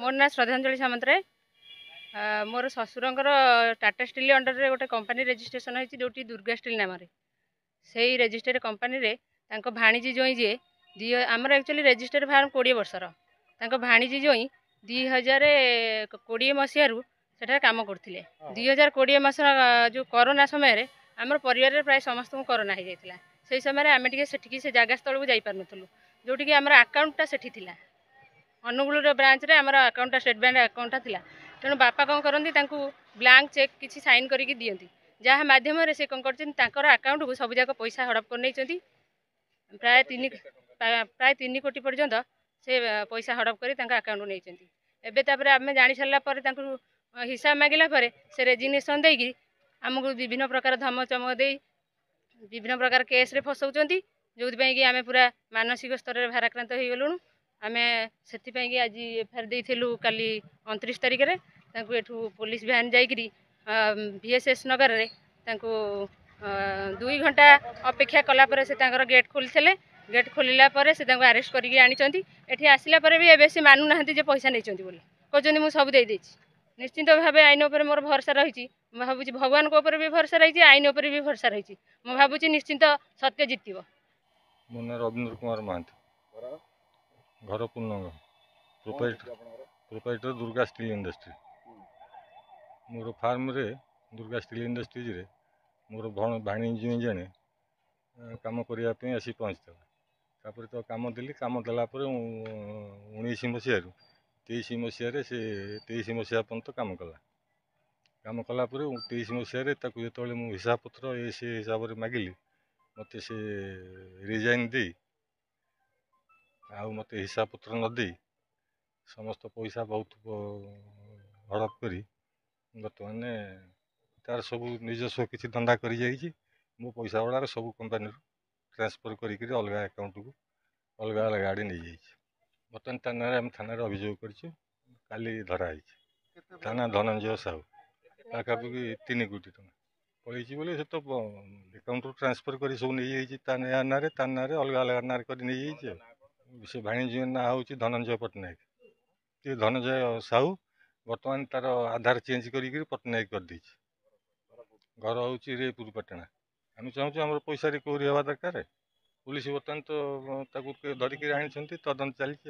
मोर ना श्रद्धांजलि सामंतराय। मोर ससुरंकर Tata steel under रे गोटे कंपनी रजिस्ट्रेशन होती जो दुर्गा स्टील नाम से रजिस्टर कंपनी रे भाणीजी जोई जे दी आमर एक्चुअली रजिस्टर फार्म 20 वर्षर भाणीजी जोई 2020 मसीह से कम करते 2020 मस जो कोरोना समय आमर परिवार प्राय समस्त कोरोना हो जाता से समय आम टे से जगह स्थल को जापर नुँ जोटि आम आकाउंटा से अनुगुल ब्रांच रे आमर आकाउंटा स्टेट बैंक आकाउंटा थिला तेणु बापा कौन करती ब्लांक चेक किसी साइन करके दियंती जहाँ माध्यम से कौन कर आकाउंट को सब जाक पैसा हड़प कर नहीं प्राय 3 कोटी पर्यंत से पैसा हड़प कर आकाउंट नहीं एवं आम जानी सारापर हिसाब मागिला से रेजिग्नेशन देकी आमको विभिन्न प्रकार धमचमक दे विभिन्न प्रकार केस रे फसाउछंती जो कि आम पूरा मानसिक स्तर में भाराक्रांत हो गलुणु आम से आज एफआईआर देलु काली 29 तारिख में एठू पुलिस भ्यान जाकरी VSS नगर रे 2 घंटा अपेक्षा कलापर से गेट खोली गेट खोलला से अरेस्ट करके आनी एठी आसला भी एबे से मानु ना पैसा नहीं कहते मुझे सब दे निश्चिंत भाव आईन उपर मोर भरसा रही भावुँ भगवान को ऊपर भी भरसा रही आईन उपर भी भरसा रही भावुँ निश्चिंत सत्य जितब। मो ना रविंद्र कुमार महांती घर पूर्णंग प्रोप्राइटर दुर्गा स्टील इंडस्ट्री मोर फार्म रे दुर्गा स्टील इंडस्ट्रीज रे मोर भाणीजी जड़े कम करने आसी पहुँचता तो कम देली कम देलापर 19 मसीह 23 मसीह से 23 मसीहा पर्यंत कम कलापर 23 मसीह जो मुझे हिसाब पत्र ये से हिसाब से मागिली मत से रिजाइन दे मत हिसाब पत्र नदे समस्त पैसा बहुत हड़प कर बर्तमान तार सब निजस्व किसी धंदा कर मो पैसा गुड़ाक सब कंपानी ट्रांसफर कर अलग अकाउंट को अलग अलग आड़े नहीं जाइए बर्तमान थाना अभियोग कर धराई थाना धनंजय साहू पाखापाखि 3 कोटी टका पलैसी बोले से तो अकाउंट ट्रांसफर कर सब नहीं ना अलग अलग ना कर नहीं से भाणीजी ना हूँ धनंजय पट्टनायक धनंजय साहू बर्तमान तार आधार चेंज कर पट्टनायक कर दी घर हूँ रेपुर पटना आम चाहूँ आम पैसा रिकवरी हवा दरकार पुलिस बर्तमान तो धरिक आनी तदंत चलती।